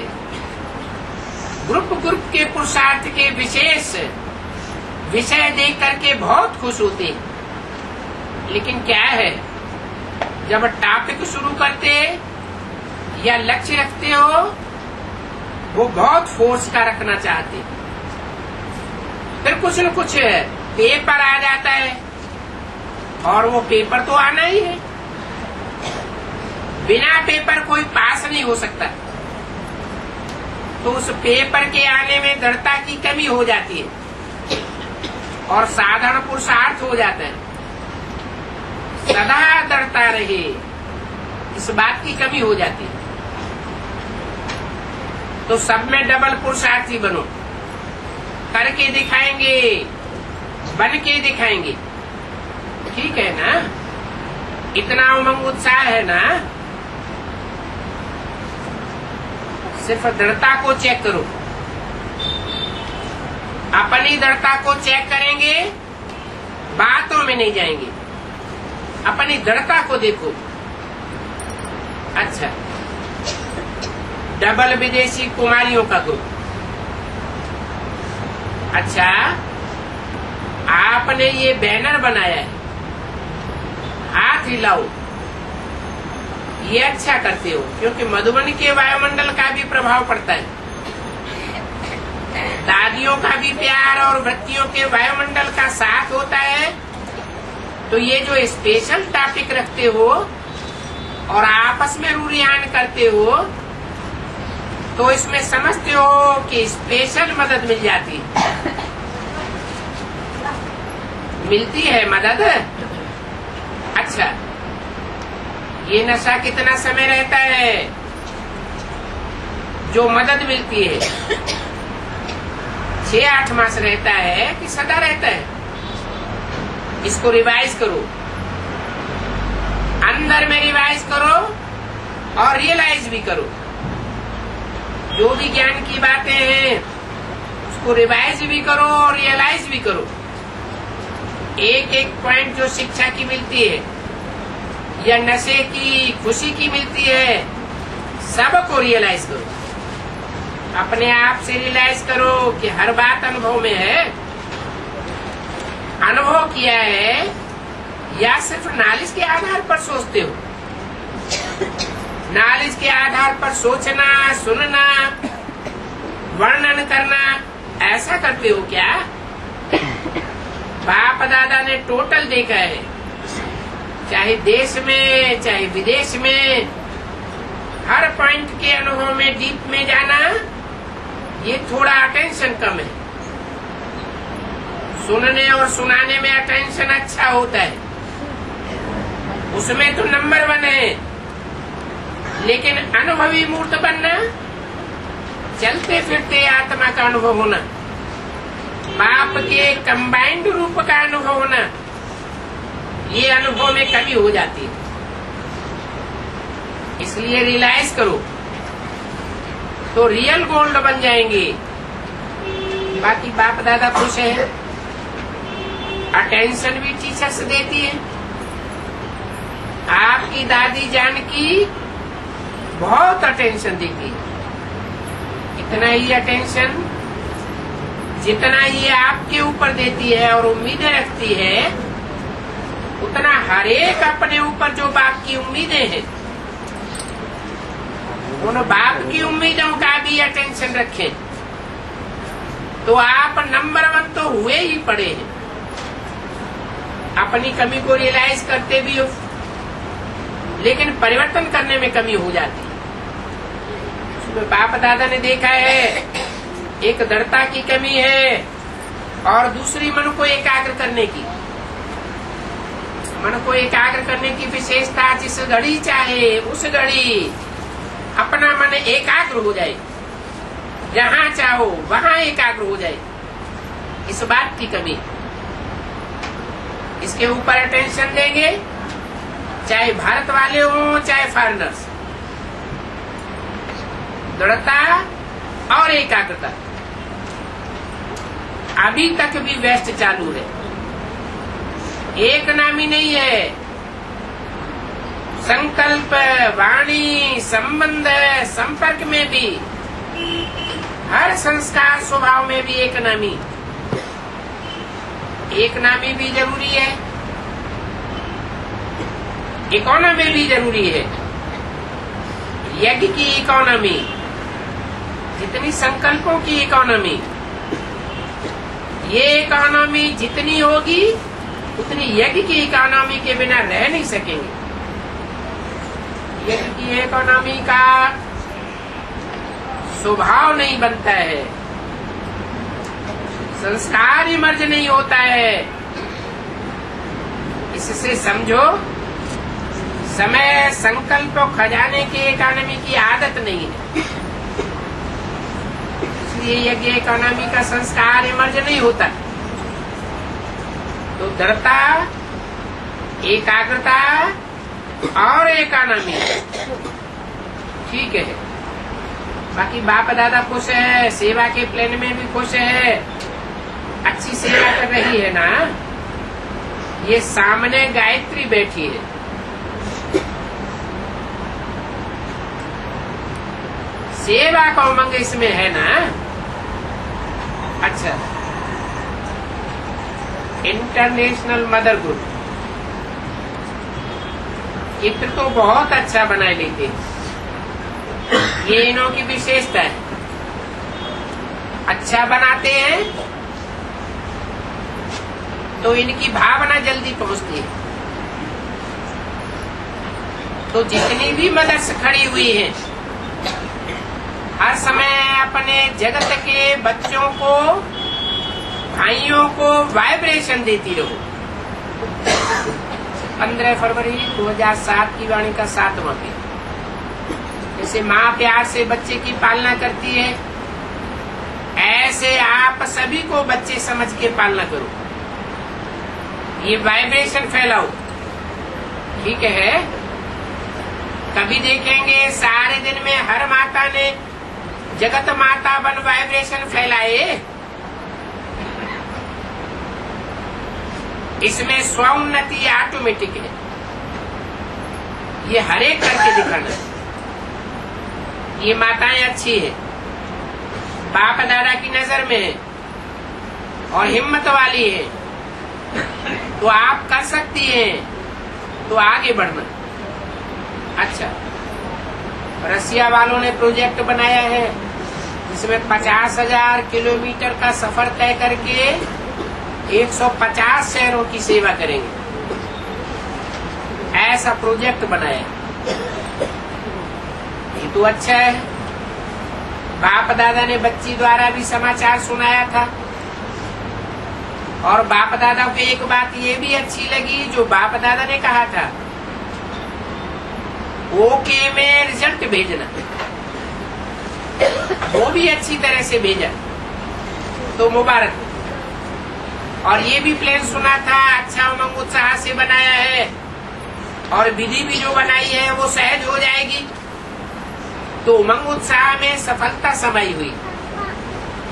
A: ग्रुप के पुरुषार्थ के विशेष विषय देख करके बहुत खुश होते हैं। लेकिन क्या है, जब टॉपिक शुरू करते या लक्ष्य रखते हो, वो बहुत फोर्स का रखना चाहते, फिर कुछ न कुछ पेपर आ जाता है, और वो पेपर तो आना ही है। बिना पेपर कोई पास नहीं हो सकता, तो उस पेपर के आने में दृढ़ता की कमी हो जाती है और साधारण पुरुषार्थ हो जाता है। सदा दृढ़ता रहे, इस बात की कमी हो जाती है। तो सब में डबल पुरुषार्थी बनो, करके दिखाएंगे, बन के दिखाएंगे, ठीक है ना। इतना उमंग उत्साह है ना, सिर्फ दृढ़ता को चेक करो। अपनी दृढ़ता को चेक करेंगे, बातों में नहीं जाएंगे, अपनी दृढ़ता को देखो। अच्छा, डबल विदेशी कुमारियों का ग्रुप। अच्छा, आपने ये बैनर बनाया है, हाथ हिलाओ, ये अच्छा करते हो, क्योंकि मधुबन के वायुमंडल का भी प्रभाव पड़ता है। दादियों का भी प्यार और वृत्तियों के वायुमंडल का साथ होता है। तो ये जो स्पेशल टॉपिक रखते हो और आपस में रूरियान करते हो, तो इसमें समझते हो कि स्पेशल मदद मिल जाती है। मिलती है मदद। अच्छा, ये नशा कितना समय रहता है जो मदद मिलती है? 6-8 मास रहता है कि सदा रहता है? इसको रिवाइज करो, अंदर में रिवाइज करो और रियलाइज भी करो। जो भी ज्ञान की बातें हैं उसको रिवाइज भी करो और रियलाइज भी करो। एक एक पॉइंट जो शिक्षा की मिलती है या नशे की खुशी की मिलती है, सबको रियलाइज करो। अपने आप से रियलाइज करो कि हर बात अनुभव में है, अनुभव किया है, या सिर्फ नॉलेज के आधार पर सोचते हो? नॉलेज के आधार पर सोचना, सुनना, वर्णन करना, ऐसा करते हो क्या? बाप दादा ने टोटल देखा है, चाहे देश में चाहे विदेश में, हर पॉइंट के अनुभव में डीप में जाना, ये थोड़ा अटेंशन कम है। सुनने और सुनाने में अटेंशन अच्छा होता है, उसमें तो नंबर 1 है। लेकिन अनुभवी मूर्त बनना, चलते फिरते आत्मा का अनुभव होना, बाप के कंबाइंड रूप का अनुभव होना, ये अनुभव में कमी हो जाती है। इसलिए रियलाइज करो तो रियल गोल्ड बन जाएंगे। बाकी बाप दादा खुश है, अटेंशन भी टीचर्स देती है। आपकी दादी जान की बहुत अटेंशन देती है। इतना ही अटेंशन जितना ये आपके ऊपर देती है और उम्मीदें रखती है, उतना हर एक अपने ऊपर जो बाप की उम्मीदें हैं, उन बाप की उम्मीदों का भी अटेंशन रखें। तो आप नंबर 1 तो हुए ही पड़े हैं। अपनी कमी को रियलाइज करते भी हो, लेकिन परिवर्तन करने में कमी हो जाती है। उसमें बाप दादा ने देखा है, एक दृढ़ता की कमी है और दूसरी मन को एकाग्र करने की। मन को एकाग्र करने की विशेषता, जिस घड़ी चाहे उस घड़ी अपना मन एकाग्र हो जाए, जहाँ चाहो वहाँ एकाग्र हो जाए, इस बात की कमी। इसके ऊपर अटेंशन देंगे, चाहे भारत वाले हों चाहे फॉरेनर्स। दृढ़ता और एकाग्रता अभी तक भी वेस्ट चालू है, एक नामी नहीं है। संकल्प, वाणी, संबंध, संपर्क में भी, हर संस्कार स्वभाव में भी एक नामी भी जरूरी है, इकोनॉमी भी जरूरी है। यज्ञ की इकोनॉमी, जितनी संकल्पों की इकोनॉमी, ये इकोनॉमी जितनी होगी उतनी यज्ञ की इकोनॉमी के बिना रह नहीं सकेंगे। यज्ञ की इकोनॉमी का स्वभाव नहीं बनता है, संस्कार इमर्ज नहीं होता है। इससे समझो, समय संकल्प खजाने की इकोनॉमी की आदत नहीं है, इसलिए यज्ञ इकोनॉमी का संस्कार इमर्ज नहीं होता। तो दृढ़ता, एकाग्रता और इकोनॉमी ठीक है। बाकी बाप दादा खुश है, सेवा के प्लान में भी खुश है, अच्छी सेवा कर रही है ना। ये सामने गायत्री बैठी है, सेवा का उमंग इसमें है ना। अच्छा, इंटरनेशनल मदर ग्रुप चित्र तो बहुत अच्छा बना लेते, ये इन्हों की विशेषता है। अच्छा बनाते हैं तो इनकी भावना जल्दी पहुंचती है। तो जितनी भी मदर्स खड़ी हुई है, हर समय अपने जगत के बच्चों को, भाइयों को वाइब्रेशन देती रहो। 15 फरवरी 2007 की वाणी का 7वां पेज। जैसे माँ प्यार से बच्चे की पालना करती है, ऐसे आप सभी को बच्चे समझ के पालना करो। ये वाइब्रेशन फैलाओ, ठीक है। कभी देखेंगे सारे दिन में हर माता ने जगत माता बन वाइब्रेशन फैलाए। इसमें स्वउन्नति ऑटोमेटिक है, ये हरेक करके दिखाना। ये माताएं अच्छी है, बाप दादा की नजर में है और हिम्मत वाली है, तो आप कर सकती हैं, तो आगे बढ़ना। अच्छा, रसिया वालों ने प्रोजेक्ट बनाया है जिसमें 50,000 किलोमीटर का सफर तय करके 150 शहरों की सेवा करेंगे, ऐसा प्रोजेक्ट बनाया। ये तो अच्छा है। बाप दादा ने बच्ची द्वारा भी समाचार सुनाया था, और बाप दादा को एक बात ये भी अच्छी लगी जो बाप दादा ने कहा था, ओके में रिजल्ट भेजना, वो भी अच्छी तरह से भेजा, तो मुबारक। और ये भी प्लान सुना था, अच्छा उमंग उत्साह से बनाया है, और विधि भी जो बनाई है वो सहज हो जाएगी, तो उमंग उत्साह में सफलता समाई हुई।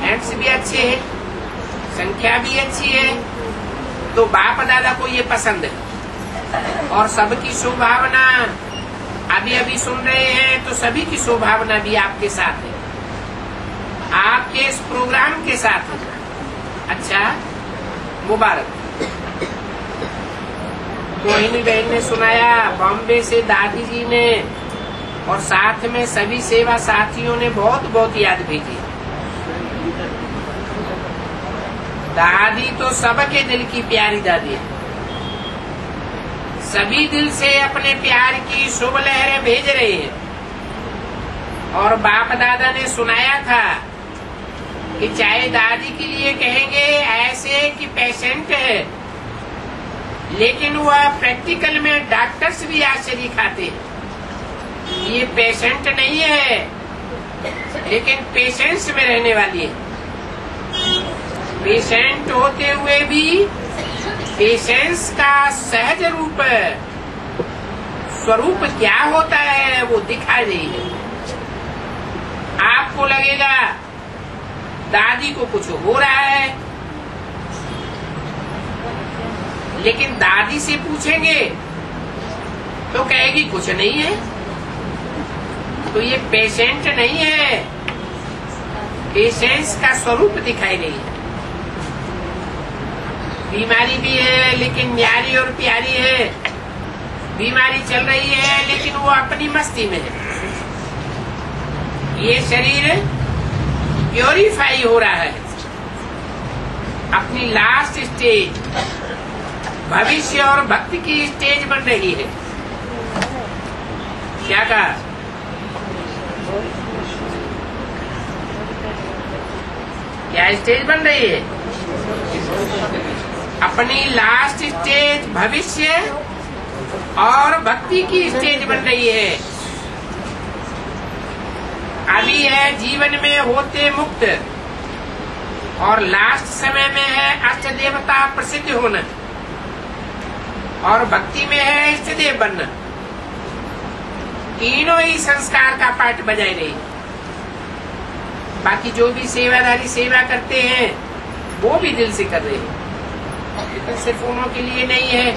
A: हैंड्स भी अच्छे हैं, संख्या भी अच्छी है, तो बाप दादा को ये पसंद है। और सबकी शुभभावना अभी अभी सुन रहे हैं, तो सभी की शुभभावना भी आपके साथ है, आपके इस प्रोग्राम के साथ है। अच्छा, मुबारक। मोहिनी बहन ने सुनाया, बॉम्बे से दादी जी ने, और साथ में सभी सेवा साथियों ने बहुत बहुत याद भेजी। दादी तो सबके दिल की प्यारी दादी है। सभी दिल से अपने प्यार की शुभ लहरें भेज रहे हैं। और बाप दादा ने सुनाया था कि चाहे दादी के लिए कहेंगे ऐसे कि पेशेंट है, लेकिन वह प्रैक्टिकल में डॉक्टर्स भी आश्चर्य खाते हैं। ये पेशेंट नहीं है, लेकिन पेशेंस में रहने वाली है। पेशेंट होते हुए भी पेशेंस का सहज रूप स्वरूप क्या होता है वो दिखा रही है। आपको लगेगा दादी को कुछ हो रहा है, लेकिन दादी से पूछेंगे तो कहेगी कुछ नहीं है। तो ये पेशेंट नहीं है, पेशेंस का स्वरूप दिखाई रही है। बीमारी भी है लेकिन न्यारी और प्यारी है। बीमारी चल रही है लेकिन वो अपनी मस्ती में है। ये शरीर प्योरीफाई हो रहा है। अपनी लास्ट स्टेज भविष्य और भक्ति की स्टेज बन रही है। क्या कहा? क्या स्टेज बन रही है? अपनी लास्ट स्टेज भविष्य और भक्ति की स्टेज बन रही है। अभी है जीवन में होते मुक्त, और लास्ट समय में है अष्ट देवता प्रसिद्ध होना, और भक्ति में है इष्ट देव बनना। तीनों ही संस्कार का पाठ बजाय रही। बाकी जो भी सेवादारी सेवा करते हैं वो भी दिल से कर रहे हैं, लेकिन सिर्फ उन्हों के लिए नहीं है।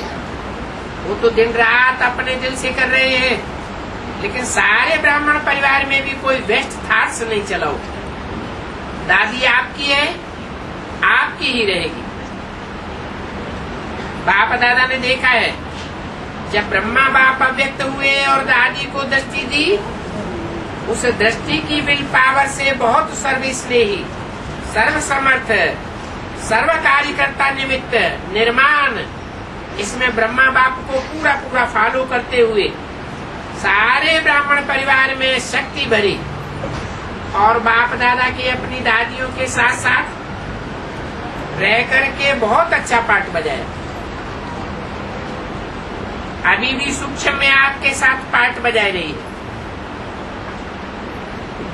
A: वो तो दिन रात अपने दिल से कर रहे हैं, लेकिन सारे ब्राह्मण परिवार में भी कोई वेस्ट थॉट्स नहीं चलाओ। दादी आपकी है, आपकी ही रहेगी। बाप दादा ने देखा है, जब ब्रह्मा बाप अव्यक्त हुए और दादी को दृष्टि दी, उस दृष्टि की विल पावर से बहुत सर्वस्नेही, सर्व समर्थ, सर्व कार्यकर्ता निमित्त निर्माण, इसमें ब्रह्मा बाप को पूरा पूरा फॉलो करते हुए सारे ब्राह्मण परिवार में शक्ति भरी, और बाप दादा की अपनी दादियों के साथ साथ रह करके बहुत अच्छा पाठ बजाया। अभी भी सूक्ष्म में आपके साथ पाठ बजाई रही है।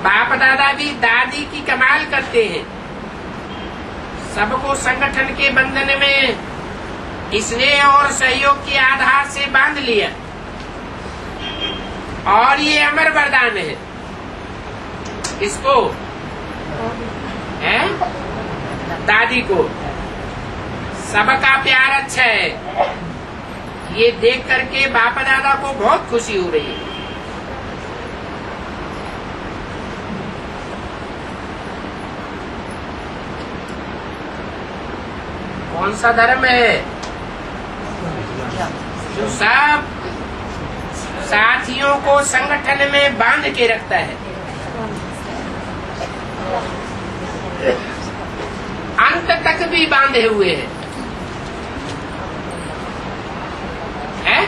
A: बाप दादा भी दादी की कमाल करते हैं। सबको संगठन के बंधन में स्नेह और सहयोग के आधार से बांध लिया, और ये अमर वरदान है। इसको है दादी को सबका प्यार अच्छा है, ये देख करके बाप दादा को बहुत खुशी हो रही है। कौन सा धर्म है जो सब साथियों को संगठन में बांध के रखता है? अंत तक भी बांधे हुए है?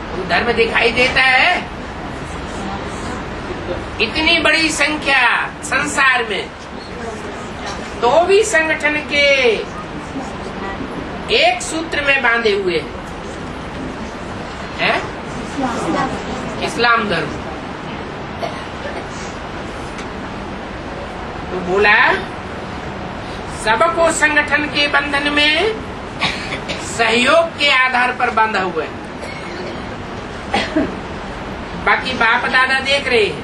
A: वो धर्म दिखाई देता है। इतनी बड़ी संख्या संसार में, तो भी संगठन के एक सूत्र में बांधे हुए हैं। इस्लाम धर्म तो बोला सबको संगठन के बंधन में सहयोग के आधार पर बांधा हुआ है। बाकी बाप दादा देख रहे हैं,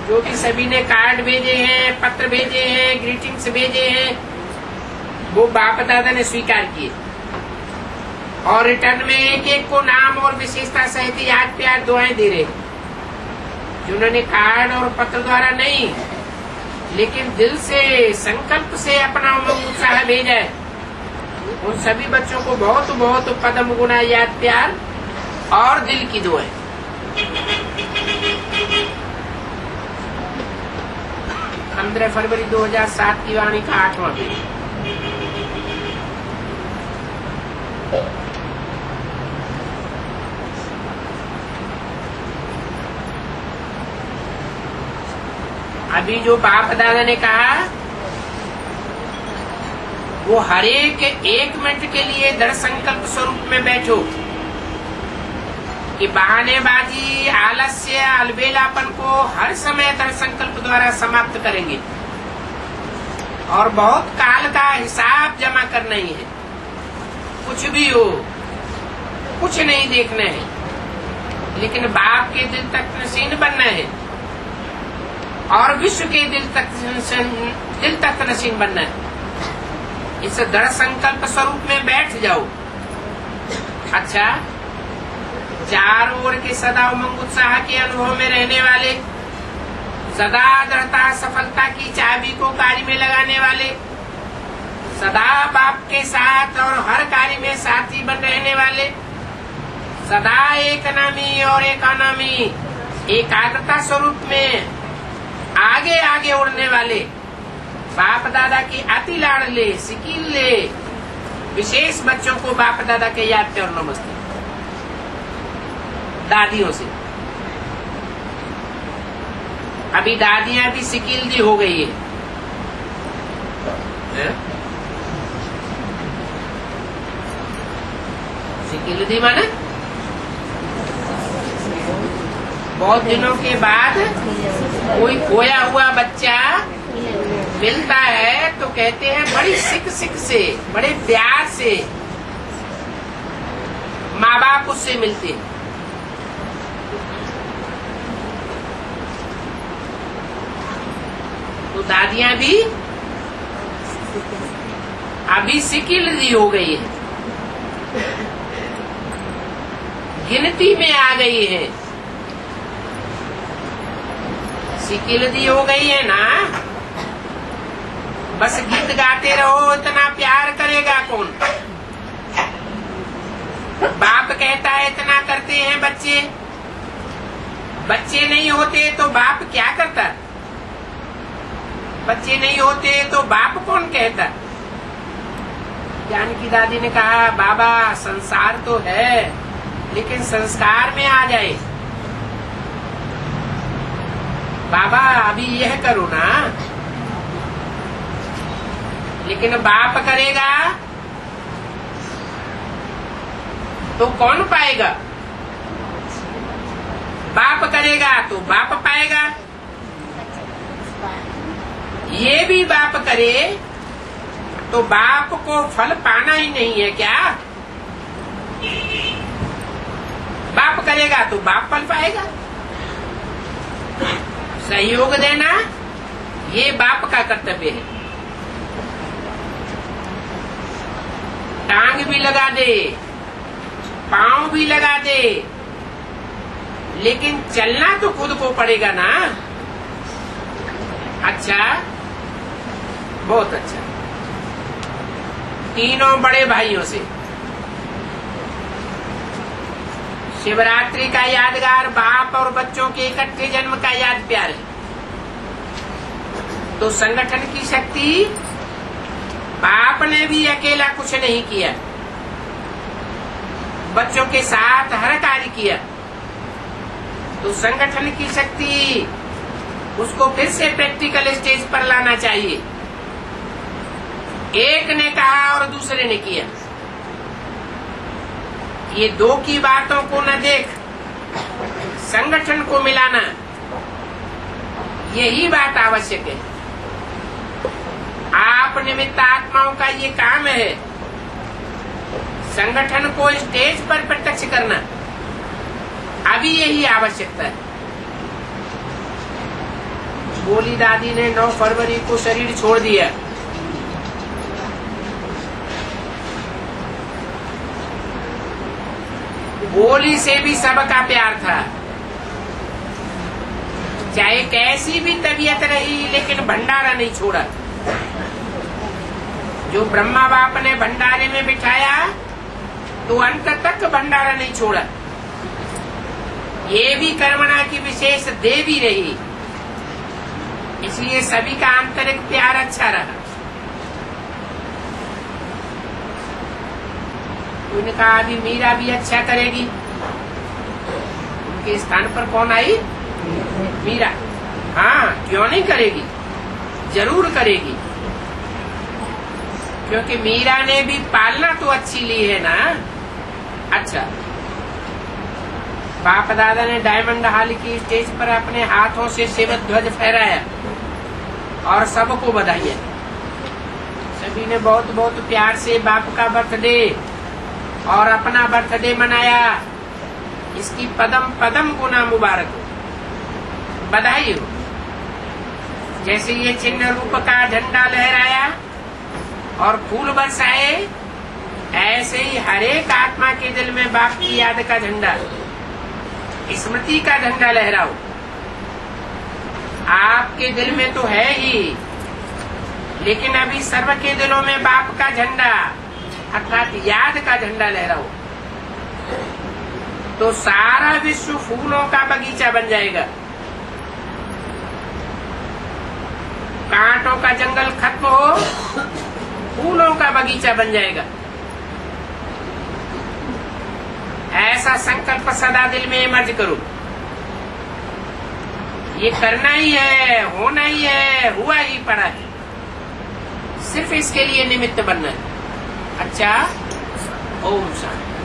A: जो भी सभी ने कार्ड भेजे हैं, पत्र भेजे हैं, ग्रीटिंग्स भेजे हैं, वो बाप दादा ने स्वीकार किए, और रिटर्न में एक एक को नाम और विशेषता सहित याद प्यार दुआएं दे रहे। जिन्होंने कार्ड और पत्र द्वारा नहीं, लेकिन दिल से संकल्प से अपना उमंग उत्साह भेजा है, उन सभी बच्चों को बहुत बहुत पदम गुना याद प्यार और दिल की दुआएं। हम 15 फरवरी 2007 की वाणी का 8वां पेज। अभी जो बाप दादा ने कहा वो हर एक 1 मिनट के लिए दृढ़ संकल्प स्वरूप में बैठो कि बहानेबाजी, आलस्य, अलबेलापन को हर समय दृढ़ संकल्प द्वारा समाप्त करेंगे और बहुत काल का हिसाब जमा करना ही है। कुछ भी हो, कुछ नहीं देखना है, लेकिन बाप के दिल तक नशीन बनना है और विश्व के दिल तक नशीन बनना है। इस दृढ़ संकल्प स्वरूप में बैठ जाओ। अच्छा, चारों ओर के सदा उमंग उत्साह के अनुभव में रहने वाले, सदा दृढ़ता सफलता की चाबी को कार्य में लगाने वाले, सदा बाप के साथ और हर कार्य में साथी बन रहने वाले, सदा एक नामी और एक अनामी एकाग्रता स्वरूप में आगे आगे उड़ने वाले, बाप दादा की अति लाडले सिकीले विशेष बच्चों को बाप दादा के याद पे और नमस्ते। दादियों से अभी दादियां भी सिकील हो गई है? सिकील माने बहुत दिनों के बाद कोई खोया हुआ बच्चा मिलता है तो कहते हैं बड़ी सिक से, बड़े प्यार से माँ बाप उससे मिलते हैं। तो दादियां भी अभी सिकिल हो गई है, गिनती में आ गई है। सिकिलदी हो गई है ना, बस गीत गाते रहो, इतना प्यार करेगा कौन? बाप कहता है इतना करते हैं बच्चे, बच्चे नहीं होते तो बाप क्या करता? बच्चे नहीं होते तो बाप कौन कहता? जानकी दादी ने कहा बाबा संसार तो है लेकिन संस्कार में आ जाए। बाबा अभी यह करो ना, लेकिन बाप करेगा तो कौन पाएगा? बाप करेगा तो बाप पाएगा। ये भी बाप करे तो बाप को फल पाना ही नहीं है क्या? बाप करेगा तो बाप फल पाएगा। सहयोग देना ये बाप का कर्तव्य है। टांग भी लगा दे, पांव भी लगा दे, लेकिन चलना तो खुद को पड़ेगा ना। अच्छा, बहुत अच्छा। तीनों बड़े भाइयों से शिवरात्रि का यादगार बाप और बच्चों के इकट्ठे जन्म का याद प्यार है। तो संगठन की शक्ति, बाप ने भी अकेला कुछ नहीं किया, बच्चों के साथ हर कार्य किया। तो संगठन की शक्ति उसको फिर से प्रैक्टिकल स्टेज पर लाना चाहिए। एक ने कहा और दूसरे ने किया, ये दो की बातों को न देख, संगठन को मिलाना, यही बात आवश्यक है। आप निमित्त आत्माओं का ये काम है, संगठन को स्टेज पर प्रत्यक्ष करना, अभी यही आवश्यकता है। बोली दादी ने 9 फरवरी को शरीर छोड़ दिया। बोली से भी सबका प्यार था, चाहे कैसी भी तबीयत रही, लेकिन भंडारा नहीं छोड़ा। जो ब्रह्मा बाप ने भंडारे में बिठाया तो अंत तक भंडारा नहीं छोड़ा। ये भी कर्मणा की विशेष देवी रही। इसलिए सभी का आंतरिक प्यार अच्छा रहा। उन्होंने कहा अभी मीरा भी अच्छा करेगी। उनके स्थान पर कौन आई? मीरा। हाँ, क्यों नहीं करेगी, जरूर करेगी, क्योंकि मीरा ने भी पालना तो अच्छी ली है ना। अच्छा, बाप दादा ने डायमंड हॉल की स्टेज पर अपने हाथों से सेवक ध्वज फहराया और सबको बधाई। सभी ने बहुत बहुत प्यार से बाप का बर्थडे और अपना बर्थडे मनाया। इसकी पदम पदम गुना मुबारक हो, बधाई हो। जैसे ये चिन्ह रूप का झंडा लहराया और फूल बरसाए, ऐसे ही हरेक आत्मा के दिल में बाप की याद का झंडा, स्मृति का झंडा लहराओ। आपके दिल में तो है ही, लेकिन अभी सर्व के दिलों में बाप का झंडा अर्थात याद का झंडा लहराओ, तो सारा विश्व फूलों का बगीचा बन जाएगा। कांटों का जंगल खत्म हो, फूलों का बगीचा बन जाएगा। ऐसा संकल्प सदा दिल में मर्ज करो। ये करना ही है, होना ही है, हुआ ही पड़ा है, सिर्फ इसके लिए निमित्त बनना है। अच्छा, ओम शांति।